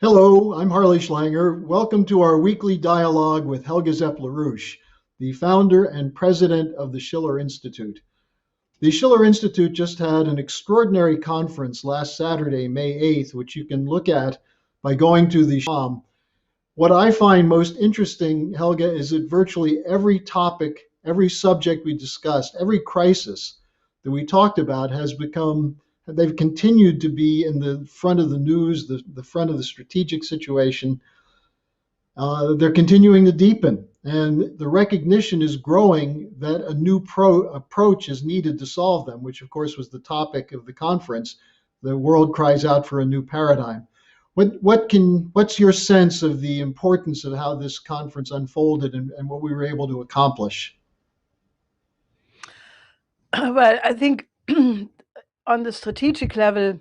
Hello, I'm Harley Schlanger. Welcome to our weekly dialogue with Helga Zepp LaRouche, the founder and president of the Schiller Institute. The Schiller Institute just had an extraordinary conference last Saturday, May 8th, which you can look at by going to the What I find most interesting, Helga, is that virtually every topic, every subject we discussed, every crisis that we talked about they've continued to be in the front of the news, the front of the strategic situation. They're continuing to deepen, and the recognition is growing that a new approach is needed to solve them, which, of course, was the topic of the conference. The world cries out for a new paradigm. What's your sense of the importance of how this conference unfolded and what we were able to accomplish? Well, I think on the strategic level,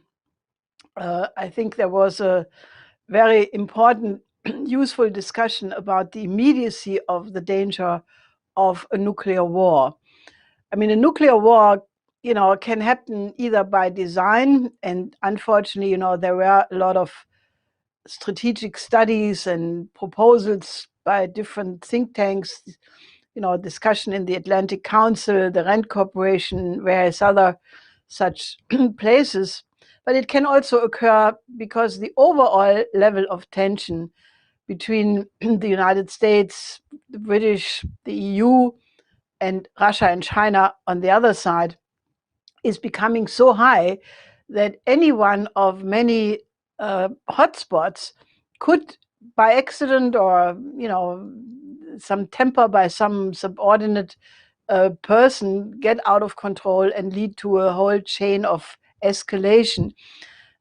I think there was a very important, useful discussion about the immediacy of the danger of a nuclear war. I mean, a nuclear war, can happen either by design, and unfortunately, there were a lot of strategic studies and proposals by different think tanks, discussion in the Atlantic Council, the Rand Corporation, various other such places. But it can also occur because the overall level of tension between the United States, the British, the EU, and Russia and China on the other side is becoming so high that any one of many hotspots could, by accident or some temper by some subordinate person, get out of control and lead to a whole chain of escalation.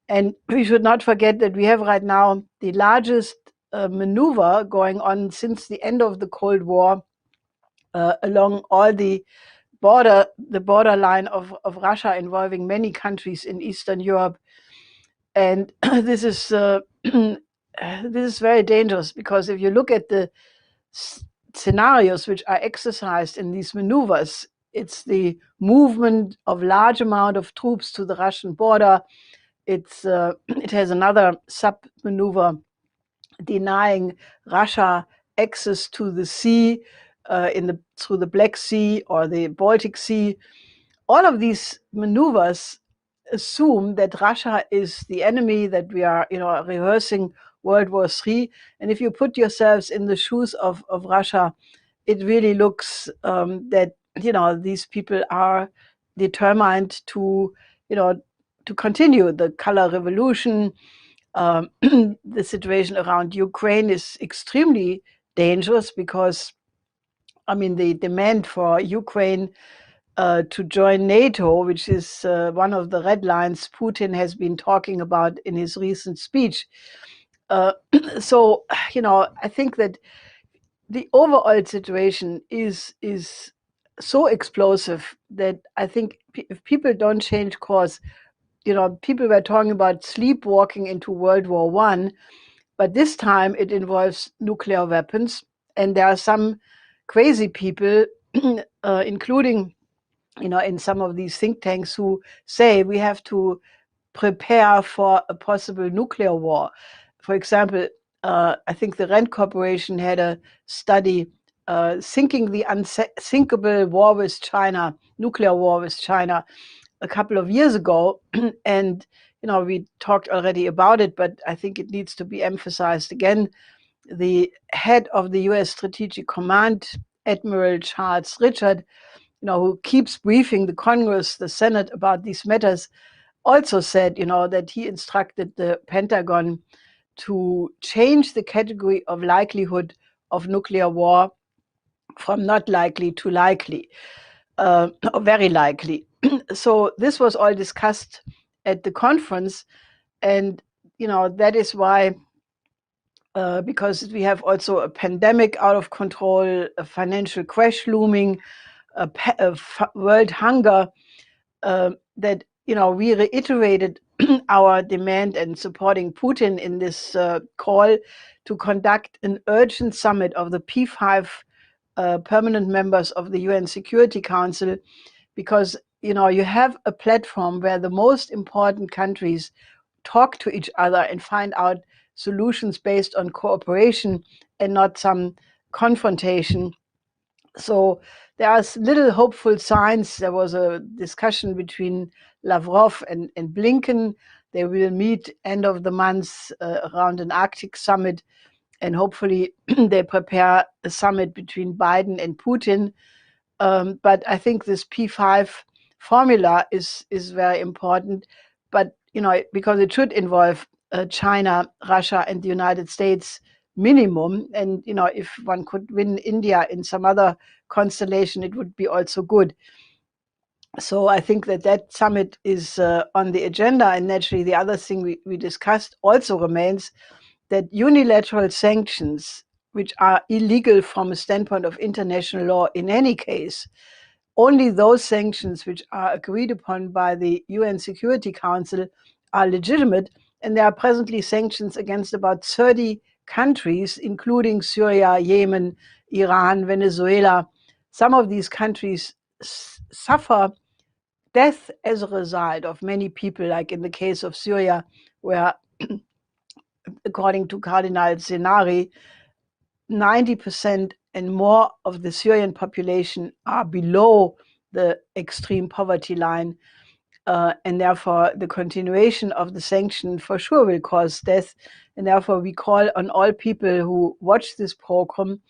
And we should not forget that we have right now the largest maneuver going on since the end of the Cold War along all the borderline of Russia, involving many countries in Eastern Europe. And this is very dangerous, because if you look at the scenarios which are exercised in these maneuvers, it's the movement of large amount of troops to the Russian border. It has another sub-maneuver denying Russia access to the sea through the Black Sea or the Baltic Sea. All of these maneuvers assume that Russia is the enemy, that we are, rehearsing World War III. And if you put yourselves in the shoes of Russia, it really looks that, these people are determined to, to continue the color revolution. The situation around Ukraine is extremely dangerous because, the demand for Ukraine to join NATO, which is one of the red lines Putin has been talking about in his recent speech. So, I think that the overall situation is so explosive that I think if people don't change course, people were talking about sleepwalking into World War I, but this time it involves nuclear weapons. And there are some crazy people, including, in some of these think tanks, who say we have to prepare for a possible nuclear war. For example, I think the Rand Corporation had a study sinking the unsinkable war with China, nuclear war with China, a couple of years ago. And, we talked already about it, but I think it needs to be emphasized again. The head of the US Strategic Command, Admiral Charles Richard, who keeps briefing the Congress, the Senate about these matters, also said, that he instructed the Pentagon to change the category of likelihood of nuclear war from not likely to likely, or very likely. So this was all discussed at the conference. And, that is why, because we have also a pandemic out of control, a financial crash looming, world hunger, that, we reiterated our demand and supporting Putin in this call to conduct an urgent summit of the P5 permanent members of the UN Security Council, because, you have a platform where the most important countries talk to each other and find out solutions based on cooperation and not some confrontation. So there are little hopeful signs. There was a discussion between Lavrov and Blinken. They will meet end of the month around an Arctic summit, and hopefully they prepare a summit between Biden and Putin. But I think this P5 formula is very important. But because it should involve China, Russia, and the United States minimum. And if one could win India in some other constellation, it would be also good. So I think that summit is on the agenda. And naturally, the other thing we discussed also remains that unilateral sanctions, which are illegal from a standpoint of international law in any case, only those sanctions which are agreed upon by the UN Security Council are legitimate. And there are presently sanctions against about 30 countries, including Syria, Yemen, Iran, Venezuela. Some of these countries suffer death as a result of many people, like in the case of Syria, where, according to Cardinal Zenari, 90% and more of the Syrian population are below the extreme poverty line. And therefore, the continuation of the sanction for sure will cause death. And therefore, we call on all people who watch this program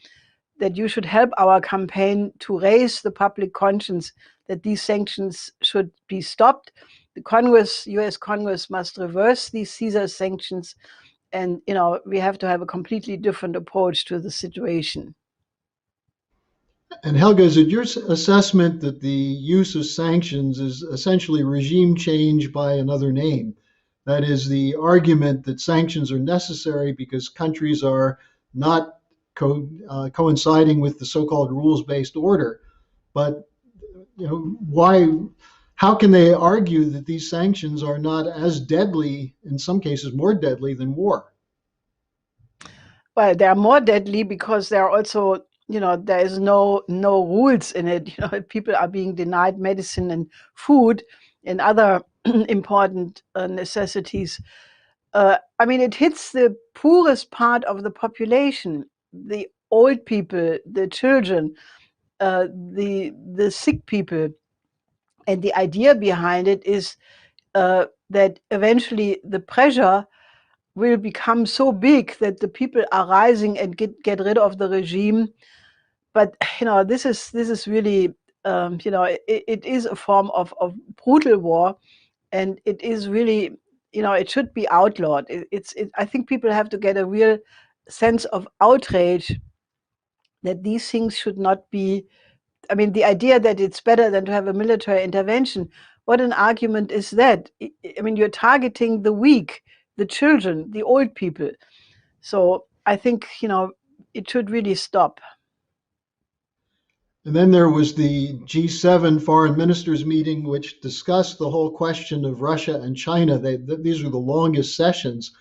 that you should help our campaign to raise the public conscience that these sanctions should be stopped. The Congress, US Congress, must reverse these Caesar sanctions. And, we have to have a completely different approach to the situation. And Helga, is it your assessment that the use of sanctions is essentially regime change by another name? That is, the argument that sanctions are necessary because countries are not coinciding with the so-called rules-based order. But how can they argue that these sanctions are not as deadly, in some cases more deadly than war? Well, they are more deadly because there are also, there is no rules in it. People are being denied medicine and food and other important necessities. It hits the poorest part of the population, the old people, the children, the sick people. And the idea behind it is that eventually the pressure will become so big that the people are rising and get rid of the regime. But this is really it is a form of brutal war, and it is really it should be outlawed. I think people have to get a real sense of outrage that these things should not be. The idea that it's better than to have a military intervention, what an argument is that? You're targeting the weak, the children, the old people. So I think, it should really stop. And then there was the G7 foreign ministers meeting, which discussed the whole question of Russia and China. These were the longest sessions.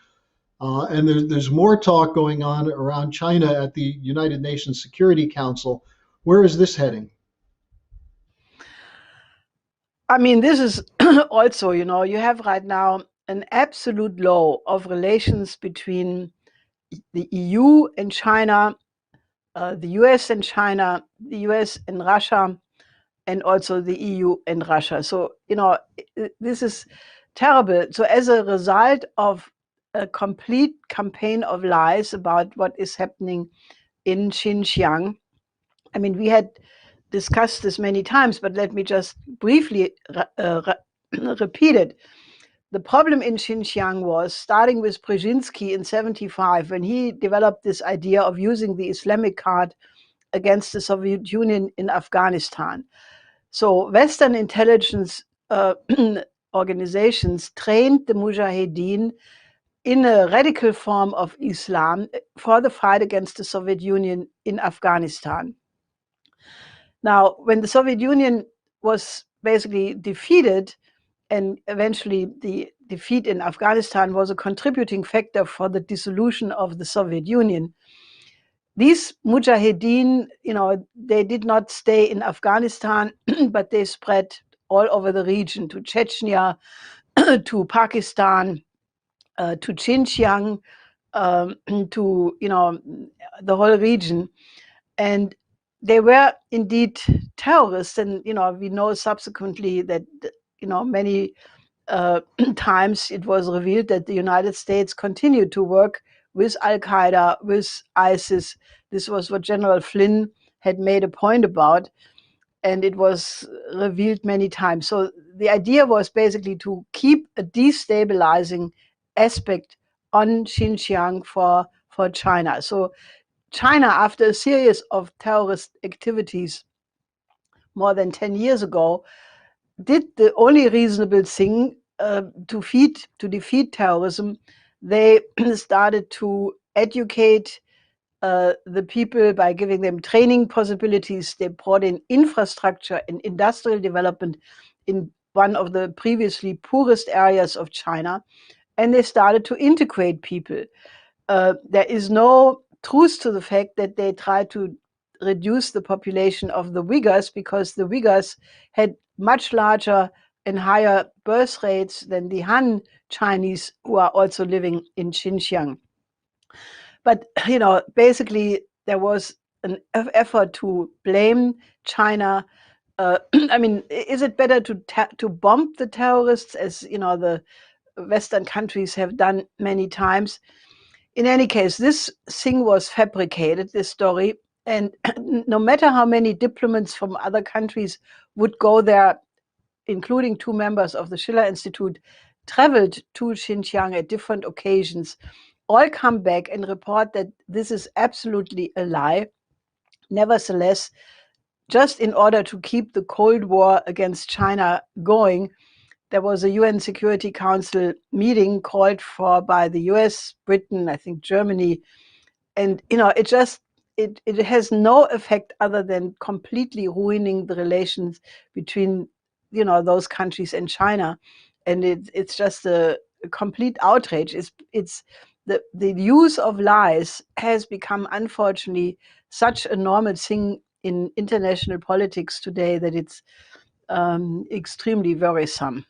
And there's more talk going on around China at the United Nations Security Council. Where is this heading? This is also, you have right now an absolute law of relations between the EU and China, the US and China, the US and Russia, and also the EU and Russia. So, this is terrible. So as a result of a complete campaign of lies about what is happening in Xinjiang, we had discussed this many times, but let me just briefly repeat it. The problem in Xinjiang was, starting with Brzezinski in 1975, when he developed this idea of using the Islamic card against the Soviet Union in Afghanistan. So Western intelligence organizations trained the Mujahideen in a radical form of Islam for the fight against the Soviet Union in Afghanistan. Now, when the Soviet Union was basically defeated, and eventually the defeat in Afghanistan was a contributing factor for the dissolution of the Soviet Union, these Mujahideen, they did not stay in Afghanistan, but they spread all over the region, to Chechnya, to Pakistan, to Xinjiang, to the whole region, and they were indeed terrorists. And we know subsequently that many times it was revealed that the United States continued to work with Al Qaeda, with ISIS. This was what General Flynn had made a point about, and it was revealed many times. So the idea was basically to keep a destabilizing aspect on Xinjiang for China. So China, after a series of terrorist activities more than 10 years ago, did the only reasonable thing to defeat terrorism. They started to educate the people by giving them training possibilities. They brought in infrastructure and industrial development in one of the previously poorest areas of China, and they started to integrate people. There is no truth to the fact that they tried to reduce the population of the Uyghurs, because the Uyghurs had much larger and higher birth rates than the Han Chinese, who are also living in Xinjiang. But basically there was an effort to blame China. I mean, is it better to bomb the terrorists, as the Western countries have done many times? In any case, this thing was fabricated, this story, and no matter how many diplomats from other countries would go there, including 2 members of the Schiller Institute, traveled to Xinjiang at different occasions, all come back and report that this is absolutely a lie. Nevertheless, just in order to keep the Cold War against China going, there was a UN Security Council meeting called for by the US, Britain, I think Germany, and it has no effect other than completely ruining the relations between those countries and China, and it's just a complete outrage. It's the use of lies has become, unfortunately, such a normal thing in international politics today that it's extremely worrisome.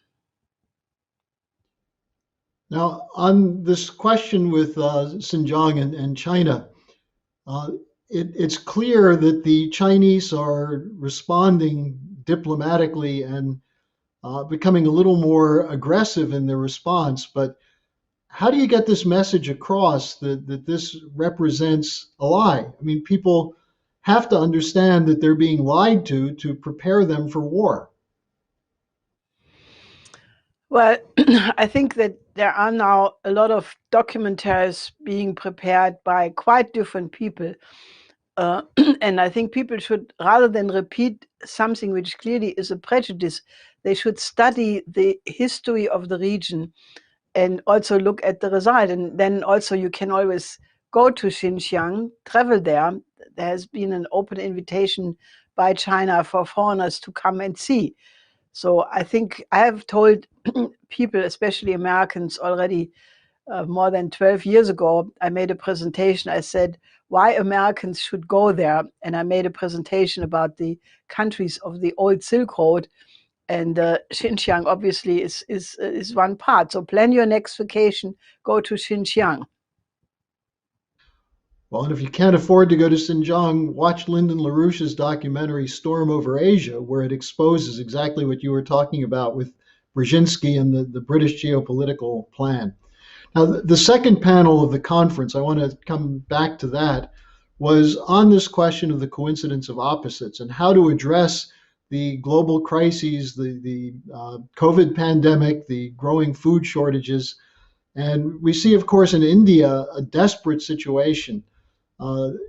Now, on this question with Xinjiang and China, it's clear that the Chinese are responding diplomatically and becoming a little more aggressive in their response. But how do you get this message across that this represents a lie? I mean, people have to understand that they're being lied to prepare them for war. Well, I think that there are now a lot of documentaries being prepared by quite different people. And I think people should, rather than repeat something which clearly is a prejudice, they should study the history of the region and also look at the result. And then also you can always go to Xinjiang, travel there. There has been an open invitation by China for foreigners to come and see. So I think I have told people, especially Americans, already more than 12 years ago. I made a presentation. I said why Americans should go there, and I made a presentation about the countries of the old Silk Road, and Xinjiang obviously is one part. So plan your next vacation, go to Xinjiang. Well, and if you can't afford to go to Xinjiang, watch Lyndon LaRouche's documentary Storm Over Asia, where it exposes exactly what you were talking about with Brzezinski and the British geopolitical plan. Now, the second panel of the conference, I want to come back to that, was on this question of the coincidence of opposites and how to address the global crises, the COVID pandemic, the growing food shortages. And we see, of course, in India, a desperate situation.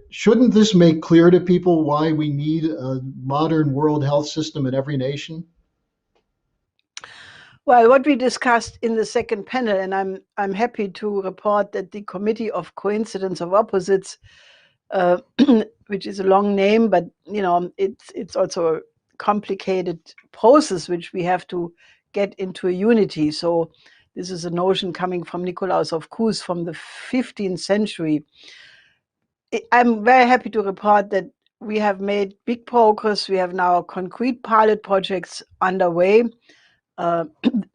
Shouldn't this make clear to people why we need a modern world health system in every nation? Well, what we discussed in the second panel, and I'm happy to report that the Committee of Coincidence of Opposites, which is a long name, but it's also a complicated process which we have to get into a unity. So this is a notion coming from Nicolaus of Cues from the 15th century. I'm very happy to report that we have made big progress. We have now concrete pilot projects underway.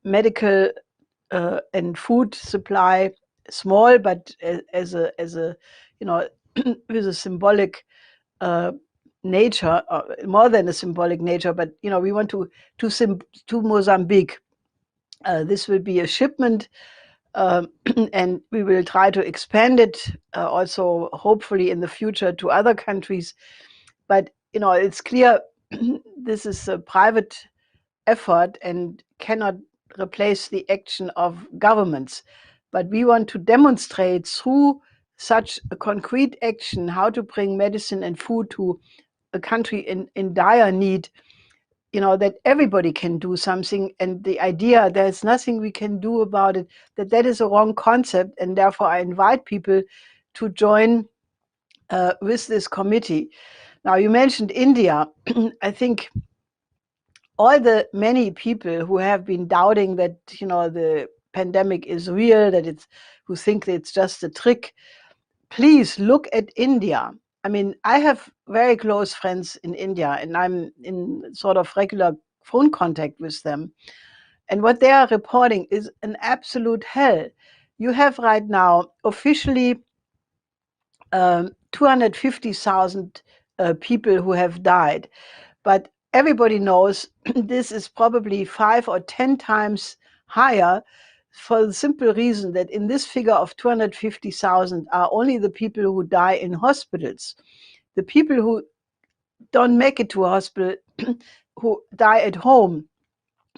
Medical and food supply small, but as a with a symbolic nature, more than a symbolic nature. But we want to Mozambique. This will be a shipment, and we will try to expand it also, hopefully in the future, to other countries. But it's clear this is a private effort and cannot replace the action of governments. But we want to demonstrate through such a concrete action how to bring medicine and food to a country in dire need, that everybody can do something. And the idea there's nothing we can do about it, that is a wrong concept. And therefore I invite people to join with this committee. Now, you mentioned India. I think all the many people who have been doubting that the pandemic is real, who think that it's just a trick, please look at India. I mean, I have very close friends in India, and I'm in sort of regular phone contact with them. And what they are reporting is an absolute hell. You have right now officially 250,000 people who have died. But everybody knows this is probably 5 or 10 times higher, for the simple reason that in this figure of 250,000 are only the people who die in hospitals. The people who don't make it to a hospital, who die at home,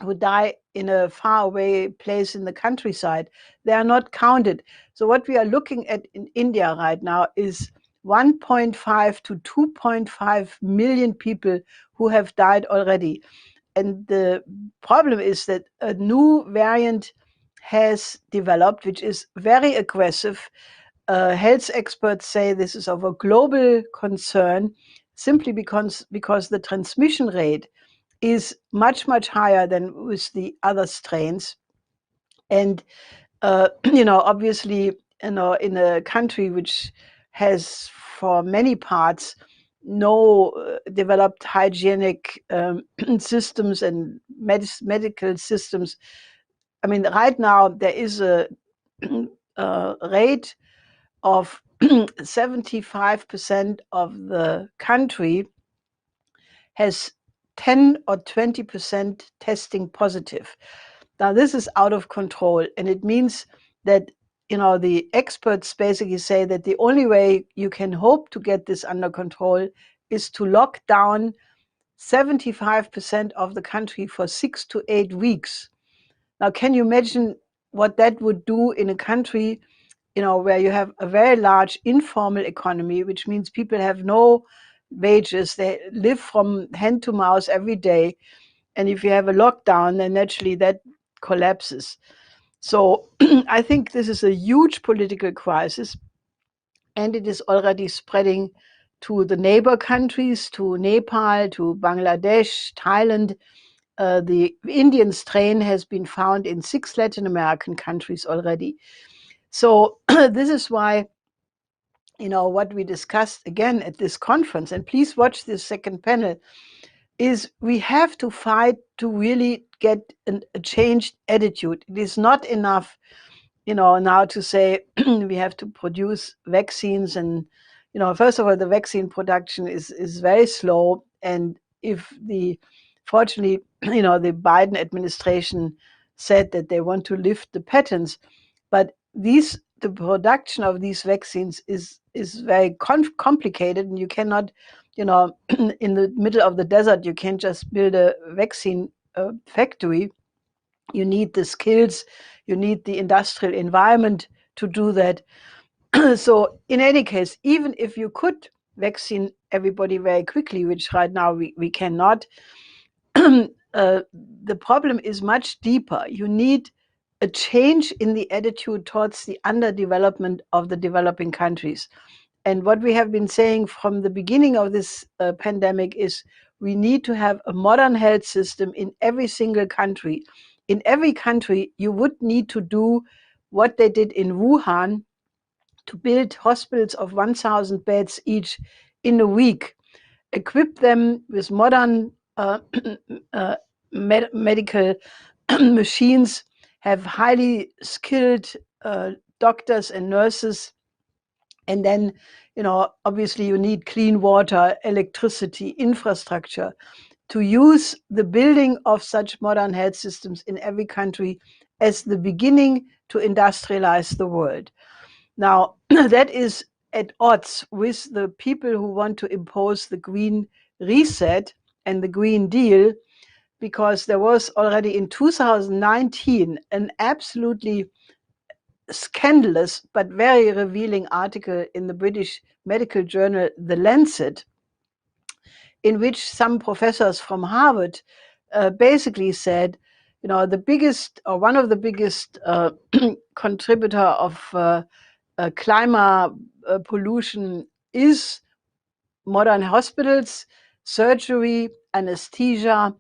who die in a faraway place in the countryside, they are not counted. So what we are looking at in India right now is 1.5 to 2.5 million people who have died already. And the problem is that a new variant has developed, which is very aggressive. Health experts say this is of a global concern, simply because the transmission rate is much, much higher than with the other strains. And, obviously, in a country which has, for many parts, no developed hygienic systems and medical systems. I mean, right now there is a rate of 75% of the country has 10 or 20% testing positive. Now, this is out of control, and it means that the experts basically say that the only way you can hope to get this under control is to lock down 75% of the country for 6 to 8 weeks. Now, can you imagine what that would do in a country where you have a very large informal economy, which means people have no wages, they live from hand to mouth every day. And if you have a lockdown, then naturally that collapses. So I think this is a huge political crisis, and it is already spreading to the neighbor countries, to Nepal, to Bangladesh, Thailand. The Indian strain has been found in 6 Latin American countries already. So this is why, what we discussed again at this conference, and please watch this second panel, is we have to fight to really get a changed attitude. It is not enough, now to say we have to produce vaccines. And, first of all, the vaccine production is very slow. And fortunately, the Biden administration said that they want to lift the patents, but the production of these vaccines is very complicated, and you cannot, in the middle of the desert, you can't just build a vaccine factory. You need the skills, you need the industrial environment to do that. So in any case, even if you could vaccine everybody very quickly, which right now we cannot, the problem is much deeper. You need a change in the attitude towards the underdevelopment of the developing countries. And what we have been saying from the beginning of this pandemic is we need to have a modern health system in every single country. In every country, you would need to do what they did in Wuhan, to build hospitals of 1,000 beds each in a week, equip them with modern medical machines, have highly skilled doctors and nurses. And then, obviously you need clean water, electricity, infrastructure to use the building of such modern health systems in every country as the beginning to industrialize the world. Now, that is at odds with the people who want to impose the Green Reset and the Green Deal, because there was already in 2019 an absolutely scandalous but very revealing article in the British medical journal The Lancet, in which some professors from Harvard basically said, the biggest or one of the biggest contributor of climate pollution is modern hospitals, surgery, anesthesia,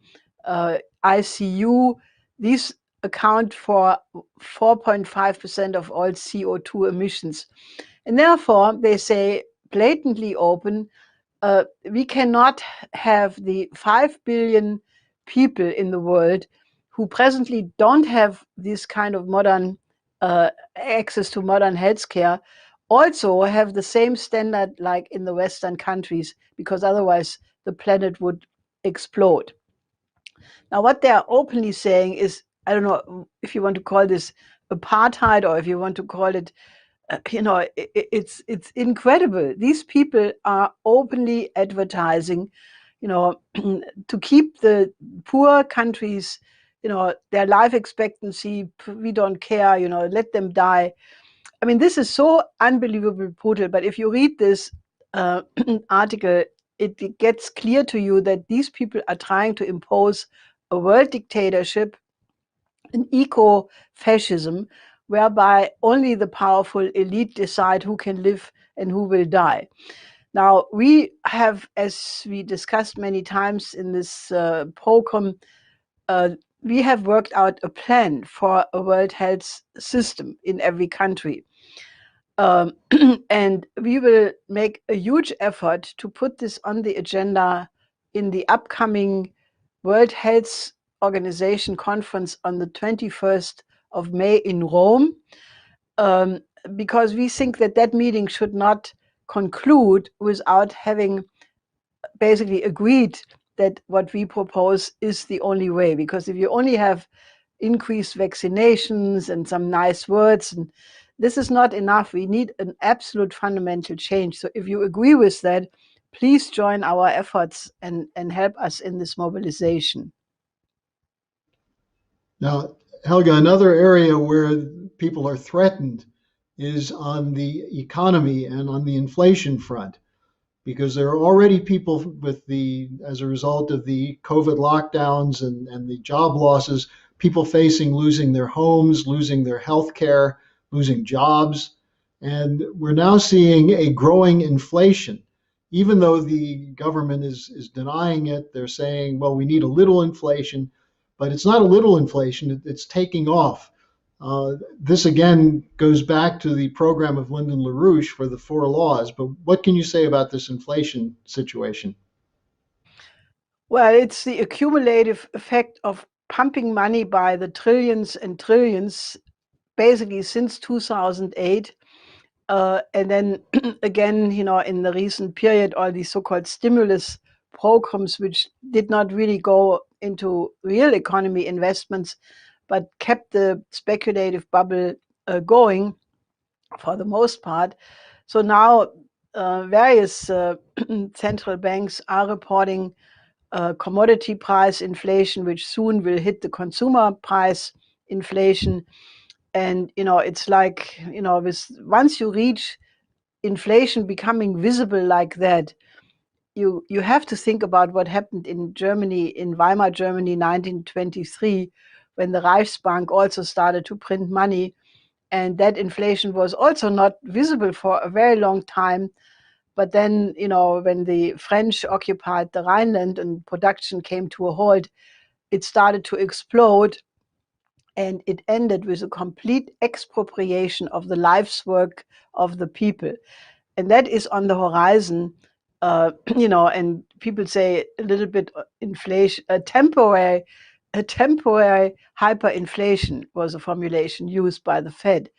ICU. These account for 4.5% of all CO2 emissions. And therefore, they say blatantly open, we cannot have the 5 billion people in the world who presently don't have this kind of modern access to modern healthcare also have the same standard like in the Western countries, because otherwise the planet would explode. Now, what they are openly saying is, I don't know if you want to call this apartheid or if you want to call it, it's incredible. These people are openly advertising, to keep the poor countries, their life expectancy, we don't care, let them die. I mean, this is so unbelievably brutal. But if you read this article, it gets clear to you that these people are trying to impose a world dictatorship, an eco-fascism, whereby only the powerful elite decide who can live and who will die. Now, we have, as we discussed many times in this program, we have worked out a plan for a world health system in every country. And we will make a huge effort to put this on the agenda in the upcoming World Health Organization conference on the 21st of May in Rome, because we think that that meeting should not conclude without having basically agreed that what we propose is the only way. Because if you only have increased vaccinations and some nice words, and this is not enough. We need an absolute fundamental change. So if you agree with that, please join our efforts and help us in this mobilization. Now, Helga, another area where people are threatened is on the economy and on the inflation front, because there are already people as a result of the COVID lockdowns and the job losses, people facing losing their homes, losing their health care, losing jobs. And we're now seeing a growing inflation. Even though the government is denying it, they're saying, well, we need a little inflation, but it's not a little inflation, it's taking off. This again goes back to the program of Lyndon LaRouche for the 4 laws, but what can you say about this inflation situation? Well, it's the accumulative effect of pumping money by the trillions and trillions, basically since 2008. And then again, in the recent period, all these so-called stimulus programs, which did not really go into real economy investments, but kept the speculative bubble going for the most part. So now various central banks are reporting commodity price inflation, which soon will hit the consumer price inflation. And, it's like, once you reach inflation becoming visible like that, you have to think about what happened in Germany, in Weimar Germany, 1923, when the Reichsbank also started to print money. And that inflation was also not visible for a very long time. But then, when the French occupied the Rhineland and production came to a halt, it started to explode. And it ended with a complete expropriation of the life's work of the people. And that is on the horizon. And people say a little bit inflation, a temporary hyperinflation was a formulation used by the Fed.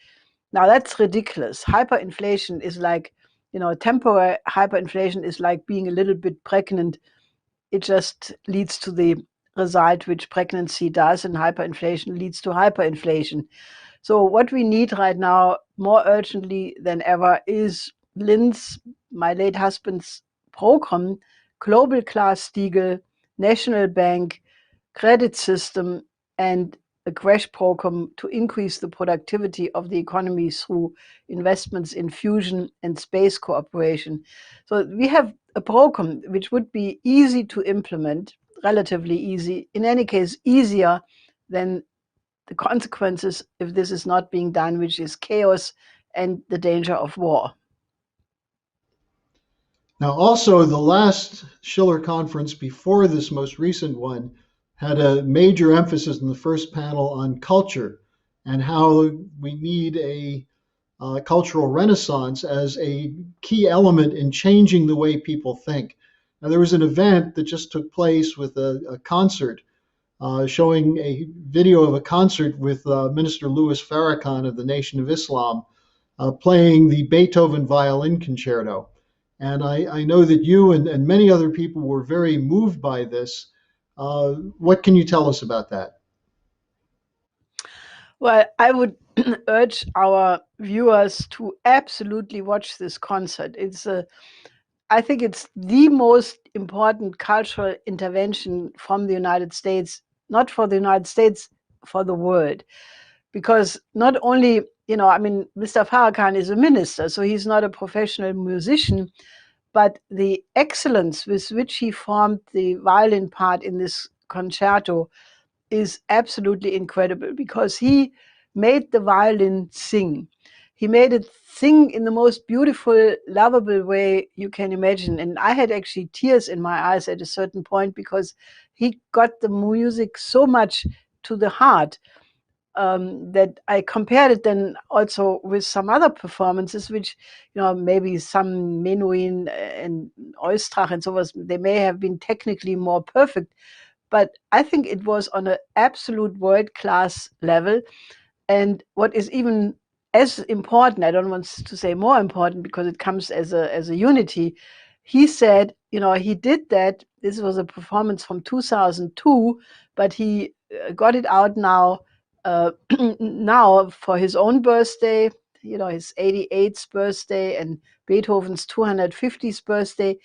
Now that's ridiculous. Hyperinflation is like, temporary hyperinflation is like being a little bit pregnant. It just leads to the result which pregnancy does, and hyperinflation leads to hyperinflation. So what we need right now, more urgently than ever, is Lynn's, my late husband's program, global Glass-Steagall, national bank, credit system, and a crash program to increase the productivity of the economy through investments in fusion and space cooperation. So we have a program which would be easy to implement, relatively easy, in any case easier than the consequences if this is not being done, which is chaos and the danger of war. Now, also, the last Schiller conference before this most recent one had a major emphasis in the first panel on culture and how we need a cultural renaissance as a key element in changing the way people think. Now, there was an event that just took place with a concert showing a video of a concert with Minister Louis Farrakhan of the Nation of Islam playing the Beethoven Violin Concerto. And I know that you and many other people were very moved by this. What can you tell us about that? Well, I would urge our viewers to absolutely watch this concert. I think it's the most important cultural intervention from the United States, not for the United States, for the world. Because not only, Mr. Farrakhan is a minister, so he's not a professional musician, but the excellence with which he formed the violin part in this concerto is absolutely incredible, because he made the violin sing. He made it sing in the most beautiful, lovable way you can imagine. And I had actually tears in my eyes at a certain point, because he got the music so much to the heart that I compared it then also with some other performances, which, maybe some Menuhin and Eustrach and so on, they may have been technically more perfect, but I think it was on an absolute world-class level. And what is even as important, I don't want to say more important, because it comes as a unity, he said, he did that. This was a performance from 2002, but he got it out now, now for his own birthday, his 88th birthday and Beethoven's 250th birthday,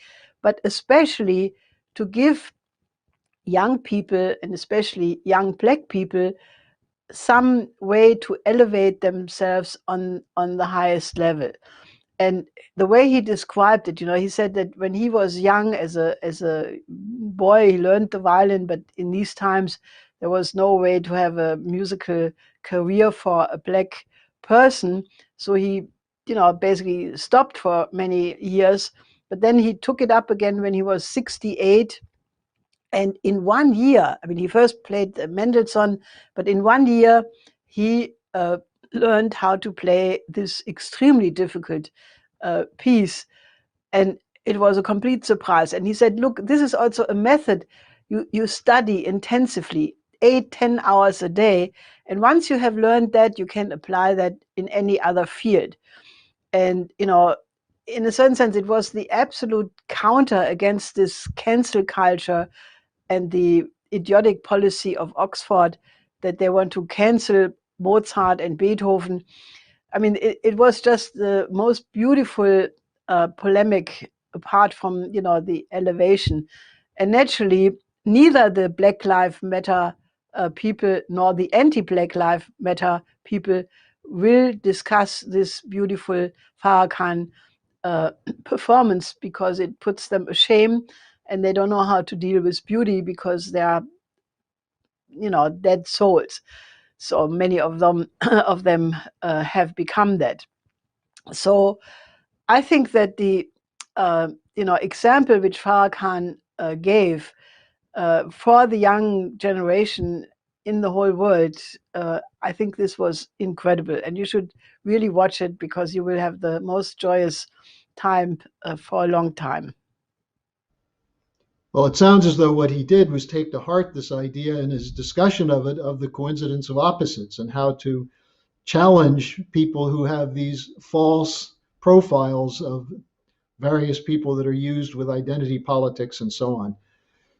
but especially to give young people, and especially young Black people, some way to elevate themselves on the highest level. And the way he described it, he said that when he was young as a boy, he learned the violin, but in these times there was no way to have a musical career for a Black person. So he, basically stopped for many years. But then he took it up again when he was 68. And in 1 year, he first played Mendelssohn, but in 1 year, he learned how to play this extremely difficult piece. And it was a complete surprise. And he said, look, this is also a method. You study intensively, 8-10 hours a day. And once you have learned that, you can apply that in any other field. And, in a certain sense, it was the absolute counter against this cancel culture and the idiotic policy of Oxford that they want to cancel Mozart and Beethoven. It was just the most beautiful polemic, apart from, the elevation. And naturally, neither the Black Lives Matter people nor the anti-Black Lives Matter people will discuss this beautiful Farrakhan performance, because it puts them ashamed, and they don't know how to deal with beauty, because they are, dead souls. So many of them have become that. So I think that the example which Farrakhan gave for the young generation in the whole world, I think this was incredible, and you should really watch it, because you will have the most joyous time for a long time. Well, it sounds as though what he did was take to heart this idea in his discussion of it, of the coincidence of opposites, and how to challenge people who have these false profiles of various people that are used with identity politics and so on.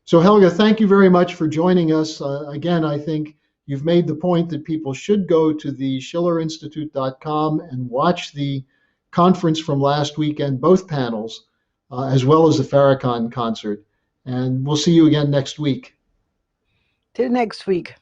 So Helga, thank you very much for joining us. Again, I think you've made the point that people should go to the schillerinstitute.com and watch the conference from last weekend, both panels, as well as the Farrakhan concert. And we'll see you again next week. Till next week.